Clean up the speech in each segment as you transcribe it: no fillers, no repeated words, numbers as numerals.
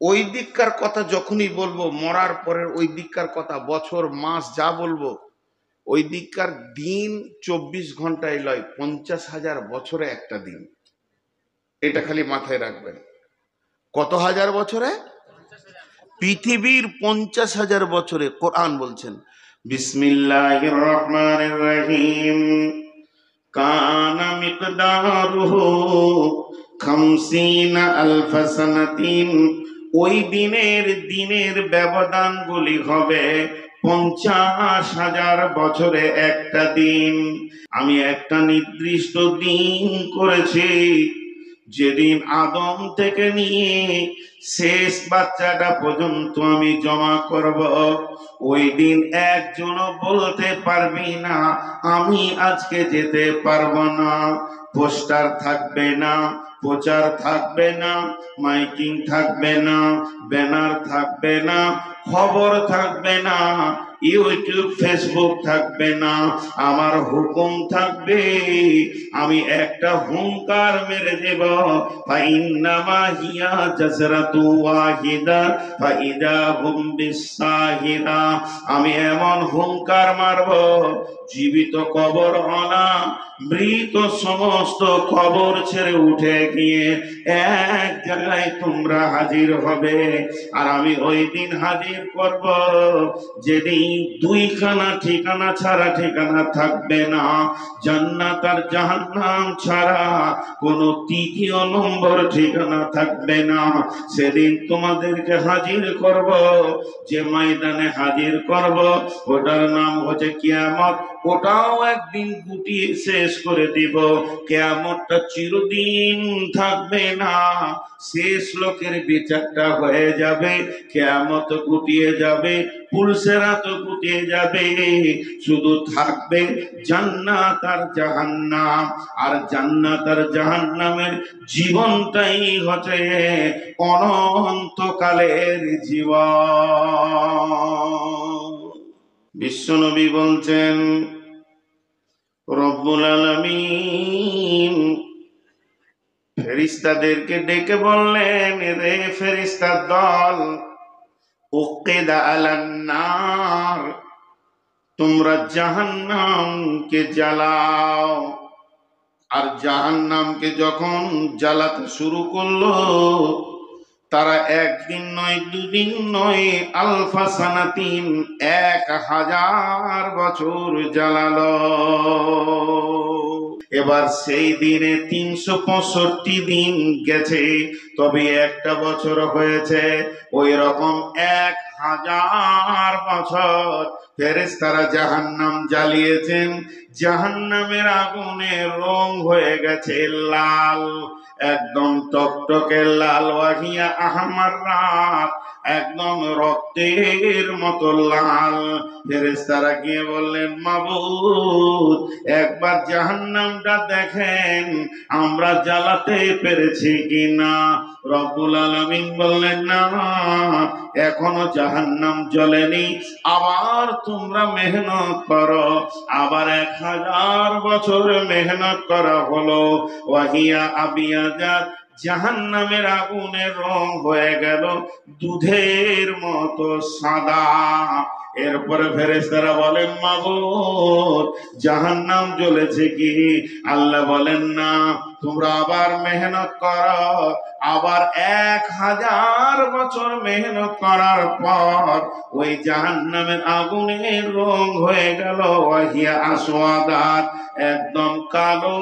ওই দিককার কথা যখনই বলবো, মরার পরের ওই দিককার কথা, বছর মাস যা বলবো, ওই দিককার দিন 24 ঘন্টায় লয়, 50,000 বছরে একটা দিন। এটা খালি মাথায় রাখবেন। কত হাজার বছরে? পৃথিবীর 50,000 বছরে। কোরআন বলছেন বিসমিল্লাহির রহমানির রহিম, কানা মিকদারুহু 50 আলফ সানাতিন। ওই দিনের ব্যবধানগুলি হবে 50,000 বছরে একটা দিন। আমি একটা নির্দিষ্ট দিন করেছি, যেদিন আদম থেকে নিয়ে শেষ বাচ্চাটা পর্যন্ত আমি জমা করব। ওই দিন একজনও বলতে পারবি না আমি আজকে যেতে পারবো না। পোস্টার থাকবে না, প্রচার থাকবে না, মাইকিং থাকবে না, ব্যানার থাকবে না, খবর থাকবে না, ইউটিউব ফেসবুক থাকবে না। আমার হুকুম থাকবে, আমি একটা হুঙ্কার মেরে দেব, ফাইন্নামা হিয়া জাজরাতু ওয়াহিদা ফাইদা হুম বিসাহিরা। আমি এমন হুঙ্কার মারব, জীবিত কবর আনা মৃত সমস্ত কবর ছেড়ে উঠে গিয়ে এক জায়গায় তোমরা হাজির হবে। আর আমি ওই দিন হাজির করব, যেদিন দুইখানা ঠিকানা ছাড়া ঠিকানা থাকবে না, জান্নাত আর জাহান্নাম ছাড়া কোনো তৃতীয় নম্বর ঠিকানা থাকবে না। সেদিন তোমাদেরকে হাজির করব, যে ময়দানে হাজির করব ওটার নাম হচ্ছে কিয়ামত। ওটাও একদিন গুটিয়ে শেষ করে দিব। কিয়ামতটা চিরদিন থাকবে না, শেষ লোকের বিচারটা হয়ে যাবে, কিয়ামত গুটিয়ে যাবে, পুলসেরাত গুটিয়ে যাবে, শুধু থাকবে জান্নাত আর জাহান্নাম। আর জান্নাত আর জাহান্নামের জীবনটাই হচ্ছে অনন্তকালের জীবন। বিশ্বনবী বলছেন, রব্বুল আলামিন ফেরেশতাদেরকে ডেকে বললেন, রে ফেরেশতার দল, উকিদা আলান নার, তোমরা জাহান্নামকে জ্বালাও। আর জাহান্নামকে যখন জ্বালাতে শুরু করলো, তারা একদিন নয়, দুদিন নয়, আলফা সানাতিন, 1000 বছর জ্বালালো। এবার সেই দিনে 365 দিন গেছে, তবে একটা বছর হয়েছে। ওই রকম 1000 বছর ফেরেশতারা জাহান্নাম জ্বালিয়েছেন। জাহান্নামের আগুনের রং হয়ে গেছে লাল, একদম টকটকে লাল। ওয়াহিয়া আহমার রাত, একদম রক্তের মতো লাল। ফেরেশতারা গিয়ে বললেন, মাবুদ একবার জাহান্নামটা দেখেন, আমরা জ্বালাতে পেরেছি কিনা। রব্বুল আলামিন বললেন, না, এখনো জাহান্নাম জ্বলেনি, আবার তোমরা মেহনত করো। আবার 1000 বছর মেহনত করা হলো। ওয়াহিয়া আবিয়াজাত, জাহান্নামের আগুনের রং হয়ে গেল দুধের মতো সাদা। এরপরে ফেরেশতারা বলেন, মাবুদ জাহান্নাম জ্বলেছে কি? আল্লাহ বলেন, না, তোমরা আবার মেহনত করো। আবার 1000 বছর মেহনত করার পর ওই জাহান্নামের আগুনের রং হয়ে গেল ওয়াহিয়া আসওয়াদাত, একদম কালো।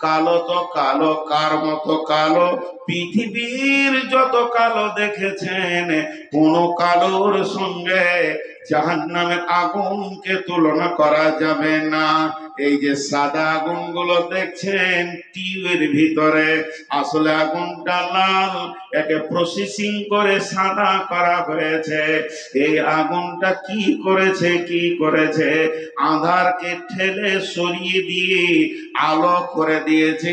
কালো তো কালো, কার মতো কালো? পৃথিবীর যত কালো দেখেছেন, কোন কালোর সঙ্গে জাহান্নামের আগুনকে তুলনা করা যাবে না। এই যে সাদা আগুনগুলো দেখছেন টিউবের ভিতরে, আসলে আগুনটা লাল, একে প্রসেসিং করে সাদা করা হয়েছে। এই আগুনটা কি করেছে? আঁধারকে ঠেলে সরিয়ে দিয়ে আলো করে দিয়েছে।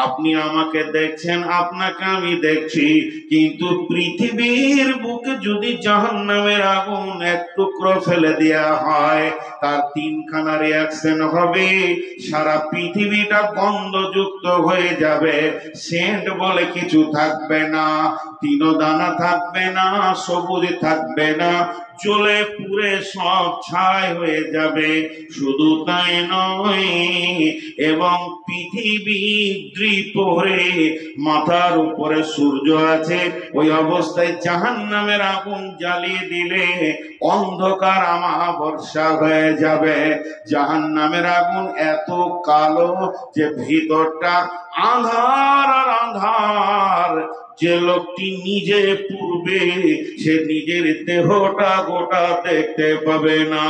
আপনি আমাকে দেখছেন, আপনাকে আমি দেখছি, কিন্তু পৃথিবীর বুকে যদি জাহান্নামের আগুন এক টুকরো ফেলে দেয়া হয়, তার 3খানা রিয়াকশন হবে। সারা পৃথিবীটা গন্ধযুক্ত হয়ে যাবে, সেন্ট বলে কিছু থাকবে না। তিনো দানা থাকবে না, সবুজ থাকবে না, জ্বলে পুড়ে সব ছাই হয়ে যাবে। শুধু তাই নয়, এবং পৃথিবী দ্বিপ্রহরে মাথার উপরে সূর্য আছে, ওই অবস্থায় জাহান্নামের আগুন জ্বালিয়ে দিলে অন্ধকার আমাবর্ষা হয়ে যাবে। জাহান্নামের আগুন এত কালো যে ভিতরটা আঁধার আর আঁধার। যে লোকটি নিজে পূর্বে, সে নিজের দেহটা গোটা দেখতে পাবে না।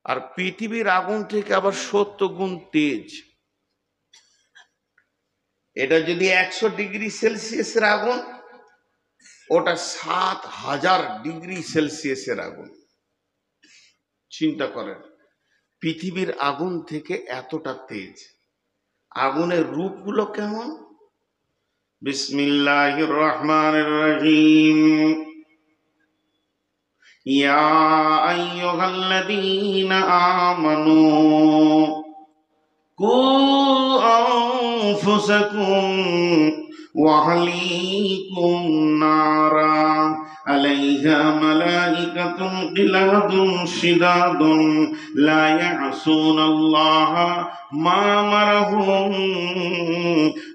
আর পৃথিবীর আগুন থেকে আবার 70 গুণ তেজ। এটা যদি 100 ডিগ্রি সেলসিয়াসের আগুন, ওটা 7000 ডিগ্রি সেলসিয়াসের আগুন। চিন্তা করেন, পৃথিবীর আগুন থেকে এতটা তেজ। আগুনের রূপগুলো কেমন? বিসমিল্লাহির রহমানির রহিম। ইয়া আইয়ুহাল্লাযীনা আমানু কু আনফুসাকুম ওয়া আহলিকুম নারা আলাইহা মালাইকাতুন গিলাদুন শিদাদুন লা ইয়াসুনাল্লাহা মা আমারাহুম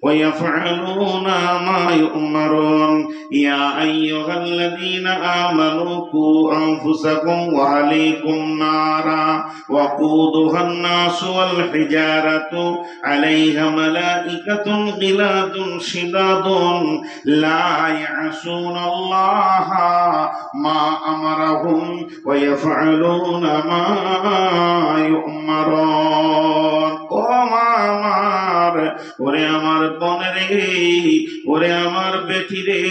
ওয়া ইয়াফআলুনা মা ইউমারুন। ইয়া আইয়ুহাল্লাযীনা আমানু কু আনফুসাকুম ওয়া আহলিকুম নারা ওয়া কুদুহান নাসু ওয়াল হিজারাতু আলাইহা মালাইকাতুন গিলাদুন শিদাদুন লা ইয়াসুনাল্লাহা মা আমারাহুম ওয়া ইয়াফআলুনা মা ইউমারুন। ও আমার, ওরে আমার বোনেরে, ওরে আমার বেটি রে,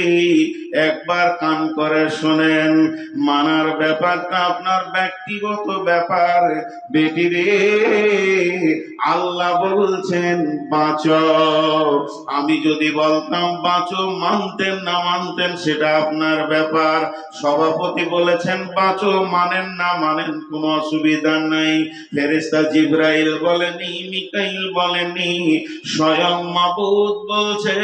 একবার কান করে শোনেন। মানার ব্যাপারটা আপনার ব্যক্তিগত ব্যাপার। বেটি রে, আল্লাহ বলছেন বাঁচো। আমি যদি বলতাম বাঁচো, মানতেন না মানতেন সেটা আপনার ব্যাপার। সভাপতি বলেছেন বাঁচো, মানেন না মানেন, কোনো অসুবিধা নাই। ফেরেশতা জিবরাইল বলেনি, মিকাইল বলেনি, স্বয়ং মাবুদ বলছে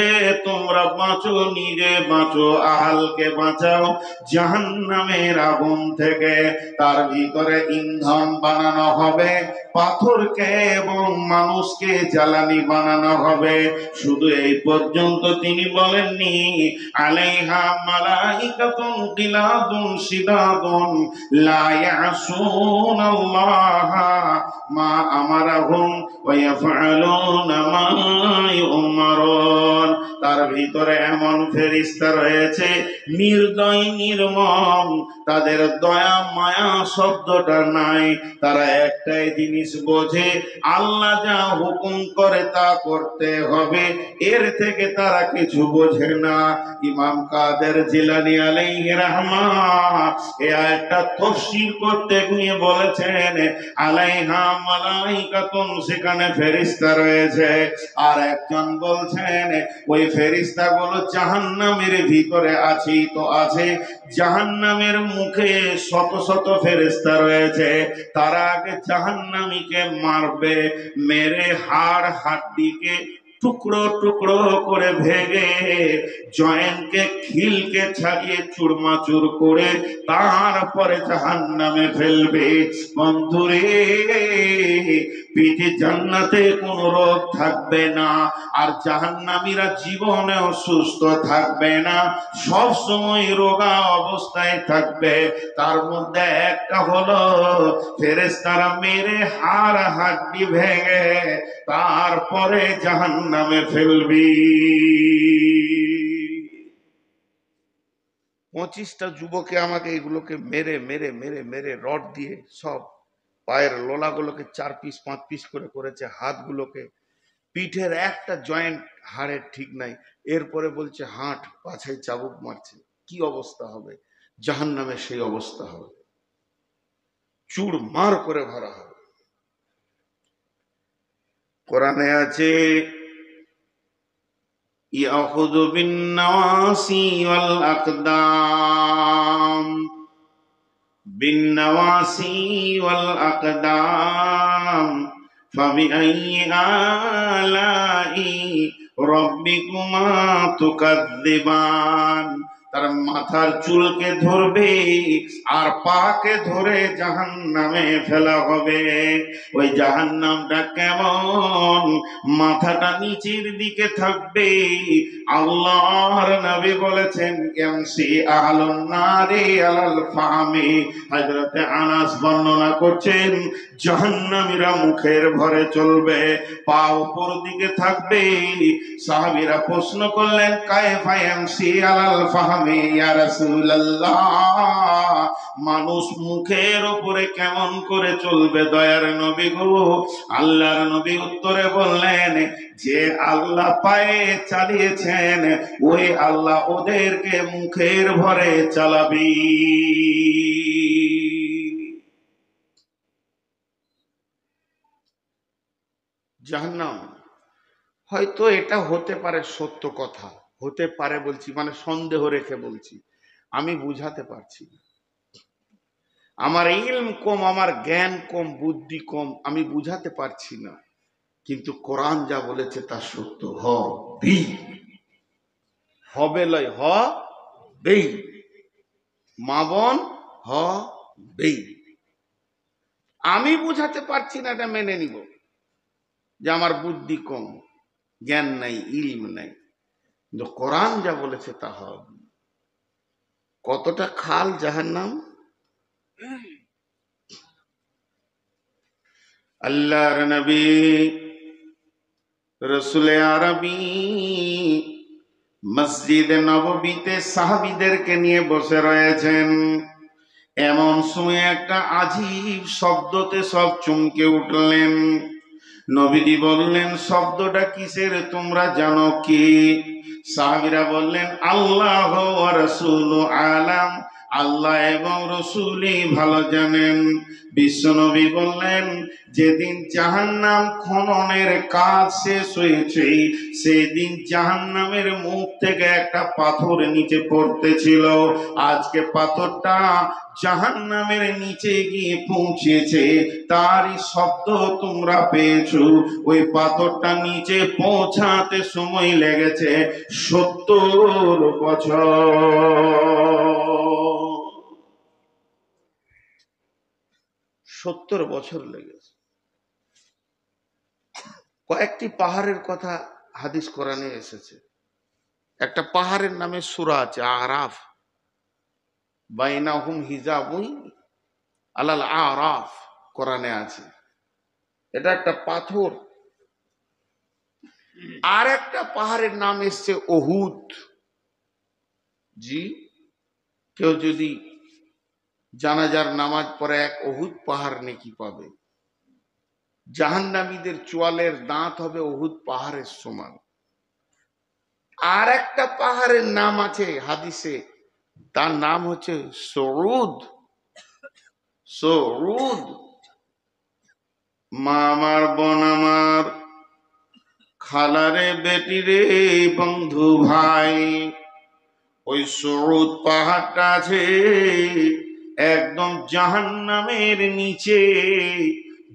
তোমরা বাঁচো, নিজে বাঁচো, আহালকে বাঁচাও জাহান্নামের আগুন থেকে। তার ভিতরে ইন্ধন বানানো হবে, পাথরকে এবং মানুষকে জ্বালানি বানানো হবে। শুধু এই পর্যন্ত তিনি বলেননি, আলাইহা মালাইকাতুন গিলাদুন শিদাদুন লা ইয়াসুনাল্লাহা মা আমারাহুম ওয়া ইয়াফআলুনা মা ইউমারুন। তার ভিতরে এমন ফেরেশতা রয়েছে নির্দয় নির্মম, তাদের দয়া মায়া শব্দটা নাই। তারা একটাই জিনিস বোঝে, আল্লাহ যা হুকুম করে তা করতে হবে, এর থেকে তারা কিছু বোঝে না। ইমাম কাদের জিলানী আলাইহি রাহমাত এই আয়াতটা তাফসীর করতে গিয়ে বলেছেন, আলাইহা মালাইকাতুন, সেখানে ফেরেশতা রয়েছে। আর একজন বলছেন ওই ফেরেশতাগুলো জাহান্নামের ভিতরে আছে তো আছে, জাহান্নামের মুখে শত শত ফেরেশতা রয়েছে। তারা আগে জাহান্নামীকে মারবে, মেরে হাড় হাড্ডিকে টুকরো টুকরো করে ভেঙে, জয়েন্টকে খিলকে ছাড়িয়ে চুরমাচুর করে তারপরে জাহান্নামে ফেলবে। বন্ধুরে, পিঠে জান্নাতে কোনো রোগ থাকবে না, আর জাহান্নামীরা জীবনেও সুস্থ থাকবে না, সব সময় রোগা অবস্থায় থাকবে। তার মধ্যে একটা হলো ফেরেশতারা মেরে হাড় হাড্ডি ভেঙে তারপরে জাহান্নামে ফেলবি। 25টা যুবকে আমাকে এগুলোকে মেরে মেরে মেরে মেরে রড দিয়ে সব পায়ের লোলাগুলোকে 4 পিস 5 পিস করে করেছে, হাতগুলোকে, পিঠের একটা জয়েন্ট হাড়ের ঠিক নাই। এরপরে বলছে হাঁট, পাছায় চাবুক মারছে। কি অবস্থা হবে? জাহান্নামে সেই অবস্থা হবে, চুর মার করে ভরা হবে। কোরআনে আছে, ইয়াখুযু বিন নাওয়াসি ওয়াল আকদাম, বিন নাওয়াসি ওয়াল আকদাম, ফাবিআইয়ি আলাই রাব্বিকুমা তুকাযযিবান। তার মাথার চুলকে ধরবে আর পাকে ধরে জাহান্নামে ফেলা হবে। ওই জাহান্নামটা কেমন? মাথাটা নিচের দিকে থাকবে। আল্লাহর নবী বলেছেন ইয়ামসি আহলুন নারি আলাল ফামি। হযরতে আনাস বর্ণনা করছেন জাহান্নামীরা মুখের ভরে চলবে, পা উপর দিকে থাকবে। সাহাবীরা প্রশ্ন করলেন কায়ফা ইয়ামসি আলাল ফাহমি ইয়া রাসূলুল্লাহ, মানুষ মুখের উপরে কেমন করে চলবে দয়ার নবী গো? আল্লাহর নবী উত্তরে বললেন যে আল্লাহ পায়ে চালিয়েছেন ওই আল্লাহ ওদেরকে মুখের ভরে চালাবি। জাহান্নাম হয়তো এটা হতে পারে, সত্য কথা হতে পারে বলছি, মানে সন্দেহ রেখে বলছি, আমি বুঝাতে পারছি না। আমার ইলম কম, আমার জ্ঞান কম, বুদ্ধি কম, আমি বুঝাতে পারছি না। কিন্তু কোরআন যা বলেছে তা সত্য। হবে লয় হবেই, মা বোন হবেই। আমি বুঝাতে পারছি না, এটা মেনে নিব যে আমার বুদ্ধি কম, জ্ঞান নাই, ইলম নাই, কিন্তু কোরআন যা বলেছে তা হবে। কতটা খাল জাহান্নাম! আল্লাহর নবী রাসূলে আরবী মসজিদে নববীতে সাহাবীদেরকে নিয়ে বসে রয়েছেন। এমন সময় একটা আজীব শব্দতে সব চমকে উঠলেন। নবীজি বললেন শব্দটা কিসের তোমরা জানো কি? সাহাবীরা বললেন আল্লাহ ওয়া রাসূলু আলাম, আল্লাহ এবং রাসূলই ভালো জানেন। বিশ্বনবী বললেন যেদিন জাহান্নাম খননের কাজ শেষ হয়েছে সেদিন জাহান্নামের মুখ থেকে একটা পাথর নিচে পড়তেছিল। আজকে পাথরটা জাহান্নামের নিচে গিয়ে পৌঁছেছে, তারই শব্দ তোমরা পেয়েছো। ওই পাথরটা নিচে পৌঁছাতে সময় লেগেছে 70 বছর। 70 বছর লেগেছে। কয়েকটি পাহাড়ের কথা হাদিস কোরআনে এসেছে। একটা পাহাড়ের নামে সূরা আছে আরাফ, বাইনাহুম হিজাবুন আলাল আরাফ, কোরআনে আছে। এটা একটা পাথর। আর একটা পাহাড়ের নাম এসছে উহুদ। জি, কেউ যদি জানাজার নামাজ পড়ে এক উহুদ পাহাড় নেকি পাবে। জাহান্নামীদের চোয়ালের দাঁত হবে উহুদ পাহাড়ের সমান। আর একটা পাহাড়ের নাম আছে হাদিসে, তার নাম হচ্ছে সরুদ। সরুদ। মা আমার, বোন আমার, খালারে বেটি রে, বন্ধু ভাই, ওই সরুদ পাহাড়টা আছে একদম জাহান্নামের নিচে।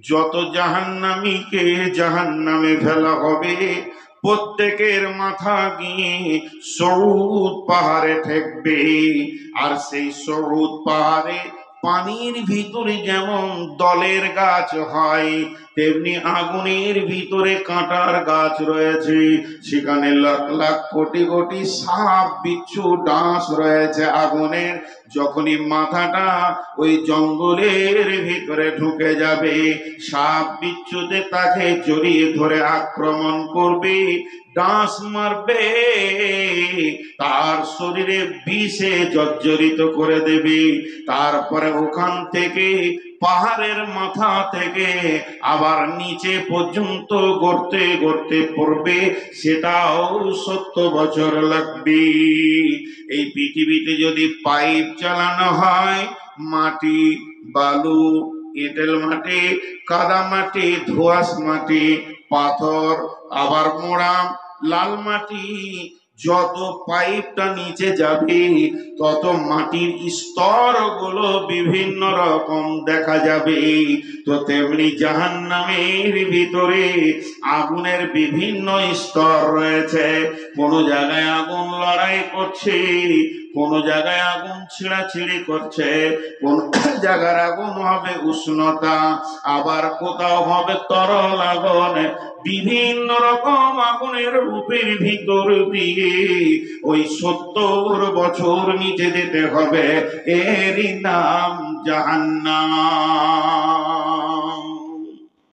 যত জাহান্নামীকে জাহান্নামে ফেলা হবে প্রত্যেকের মাথা গিয়ে সরুদ পাহাড়ে ঠেকবে। আর সেই সরুদ পাহাড়ে পানির ভিতরে যেমন দলের গাছ হয় তেমনি আগুনের ভিতরে কাঁটার গাছ রয়েছে। সেখানে লাখ লাখ কোটি কোটি সাপ বিচ্ছু ডাঁশ রয়েছে আগুনের। যখনই মাথাটা ওই জঙ্গলের ভিতরে ঢুকে যাবে সাপ বিচ্ছুতে তাকে জড়িয়ে ধরে আক্রমণ করবে, ডাঁশ মারবে, তার শরীরে বিষে জর্জরিত করে দেবে। তারপরে ওখান থেকে পাহাড়ের মাথা থেকে আবার নিচে পর্যন্ত গড়তে গড়তে পড়বে, সেটাও 70 বছর লাগবে। এই পৃথিবীতে যদি পাইপ চালানো হয়, মাটি, বালু, এঁটেল মাটি, কাদা মাটি, ধোঁয়াশ মাটি, পাথর, আবার মোড়াম, লাল মাটি, যত পাইপটা নিচে যাবে তত মাটির স্তর গুলো বিভিন্ন রকম দেখা যাবে। তো তেমনি জাহান্নামের ভিতরে আগুনের বিভিন্ন স্তর রয়েছে। কোন জায়গায় আগুন লড়াই করছে, কোন জায়গায় আগুন ছিঁড়াছিঁড়ি করছে, কোন জায়গার আগুন হবে উষ্ণতা, আবার কোথাও হবে তরল আগুন। বিভিন্ন রকম আগুনের রূপের ভিতর দিয়ে ওই 70 বছর নিচে যেতে হবে, এরই নাম জাহান্নাম।